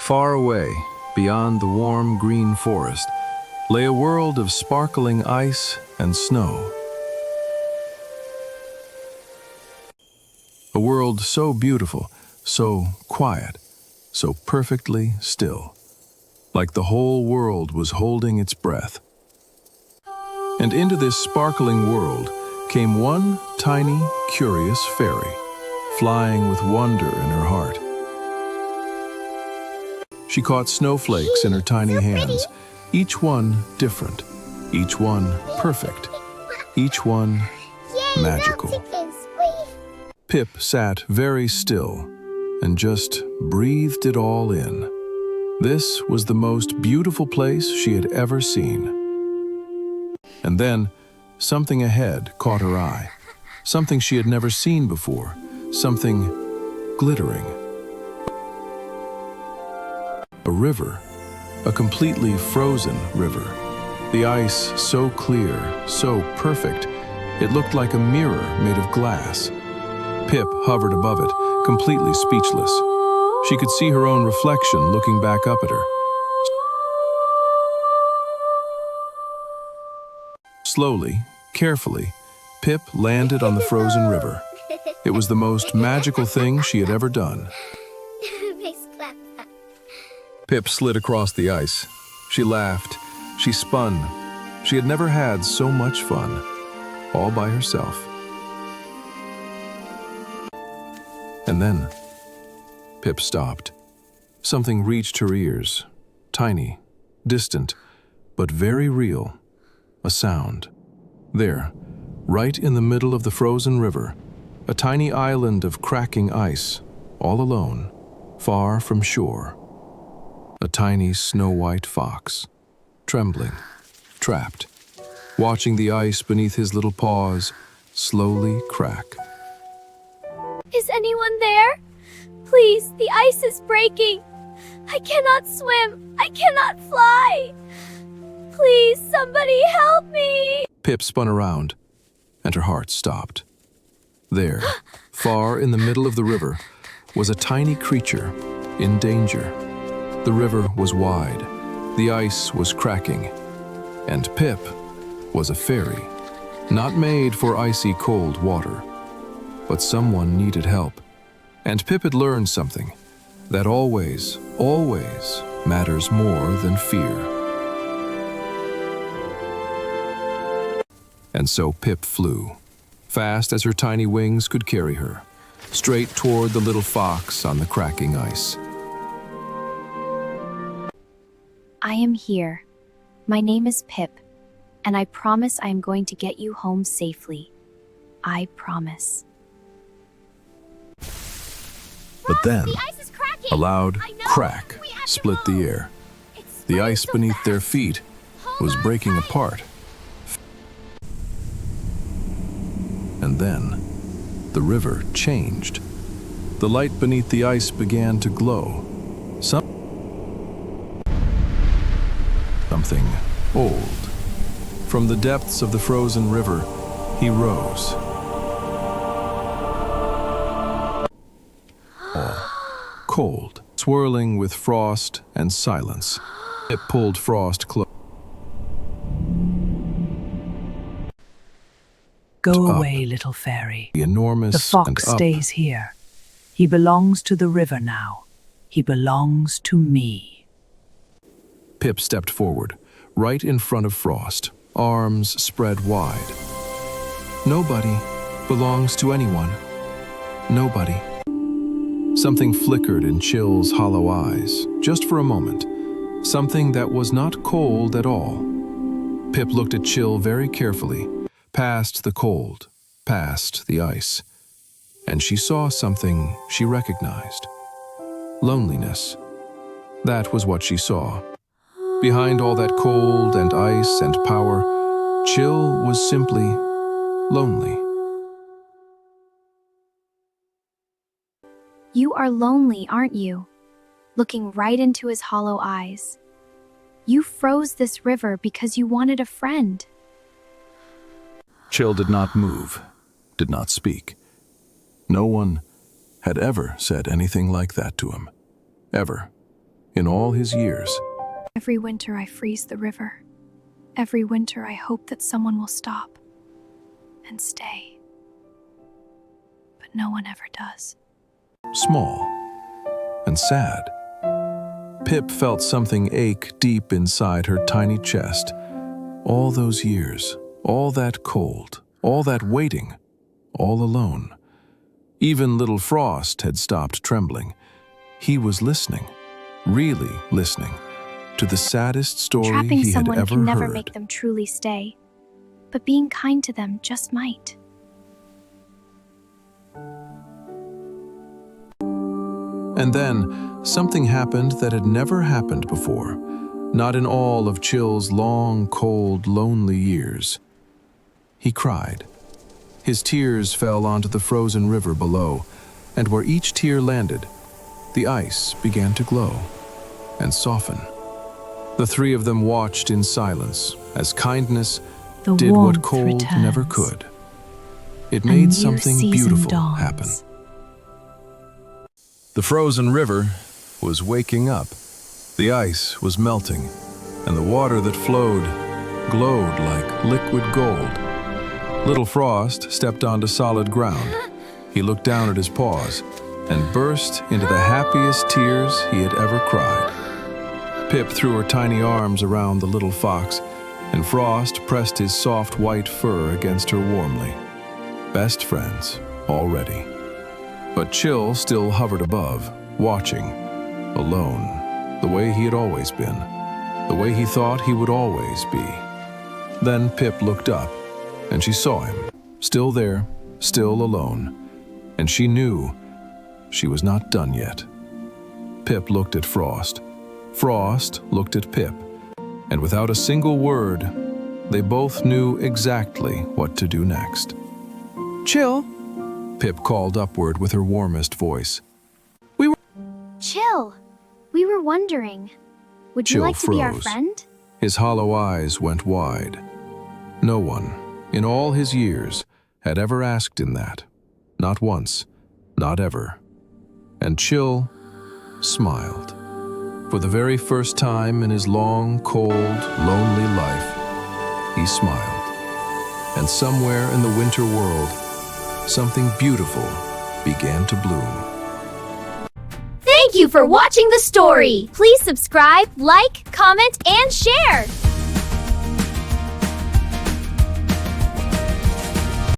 Far away, beyond the warm green forest, lay a world of sparkling ice and snow. A world so beautiful, so quiet, so perfectly still, like the whole world was holding its breath. And into this sparkling world came one tiny, curious fairy, flying with wonder in her heart. She caught snowflakes in her tiny hands, each one different, each one perfect, each one magical. Pip sat very still and just breathed it all in. This was the most beautiful place she had ever seen. And then, something ahead caught her eye, something she had never seen before, something glittering. A river, a completely frozen river. The ice so clear, so perfect, it looked like a mirror made of glass. Pip hovered above it, completely speechless. She could see her own reflection looking back up at her. Slowly, carefully, Pip landed on the frozen river. It was the most magical thing she had ever done. Pip slid across the ice. She laughed. She spun. She had never had so much fun, all by herself. And then, Pip stopped. Something reached her ears, tiny, distant, but very real. A sound. There, right in the middle of the frozen river, a tiny island of cracking ice, all alone, far from shore. A tiny snow-white fox, trembling, trapped, watching the ice beneath his little paws slowly crack. Is anyone there? Please, the ice is breaking. I cannot swim. I cannot fly. Please, somebody help me. Pip spun around, and her heart stopped. There, far in the middle of the river, was a tiny creature in danger. The river was wide, the ice was cracking, and Pip was a fairy, not made for icy cold water. But someone needed help, and Pip had learned something, that always, always matters more than fear. And so Pip flew, fast as her tiny wings could carry her, straight toward the little fox on the cracking ice. I am here. My name is Pip, and I promise I am going to get you home safely. I promise. But then, a loud crack split the air. The ice beneath their feet was breaking apart. And then, the river changed. The light beneath the ice began to glow. Something old. From the depths of the frozen river, he rose. Cold, swirling with frost and silence. It pulled Frost close. Go Up. away, little fairy. The enormous The fox and up. stays here. He belongs to the river now. He belongs to me. Pip stepped forward, right in front of Frost, arms spread wide. Nobody belongs to anyone. Nobody. Something flickered in Chill's hollow eyes, just for a moment. Something that was not cold at all. Pip looked at Chill very carefully, past the cold, past the ice. And she saw something she recognized. Loneliness. That was what she saw. Behind all that cold and ice and power, Chill was simply lonely. You are lonely, aren't you? Looking right into his hollow eyes. You froze this river because you wanted a friend. Chill did not move, did not speak. No one had ever said anything like that to him. Ever. in all his years. Every winter I freeze the river. Every winter I hope that someone will stop and stay. But no one ever does. Small and sad. Pip felt something ache deep inside her tiny chest. All those years, all that cold, all that waiting, all alone. Even little Frost had stopped trembling. He was listening, really listening, to the saddest story Trapping he had someone ever can never heard. make them truly stay, but being kind to them just might. And then, something happened that had never happened before, not in all of Chill's long, cold, lonely years. He cried. His tears fell onto the frozen river below, and where each tear landed, the ice began to glow and soften. The three of them watched in silence as kindness The did what warmth cold returns. never could. It A made new something season beautiful dawns. happen. The frozen river was waking up. The ice was melting, and the water that flowed glowed like liquid gold. Little Frost stepped onto solid ground. He looked down at his paws and burst into the happiest tears he had ever cried. Pip threw her tiny arms around the little fox, and Frost pressed his soft white fur against her warmly. Best friends already. But Chill still hovered above, watching, alone, the way he had always been, the way he thought he would always be. Then Pip looked up, and she saw him, still there, still alone, and she knew she was not done yet. Pip looked at Frost. Frost looked at Pip, and without a single word, they both knew exactly what to do next. "Chill," Pip called upward with her warmest voice. Chill. We were wondering, would you Chill like to be our froze. friend? His hollow eyes went wide. No one, in all his years, had ever asked him that. Not once, not ever. And Chill smiled. For the very first time in his long, cold, lonely life, he smiled. And somewhere in the winter world, something beautiful began to bloom. Thank you for watching the story. Please subscribe, like, comment, and share.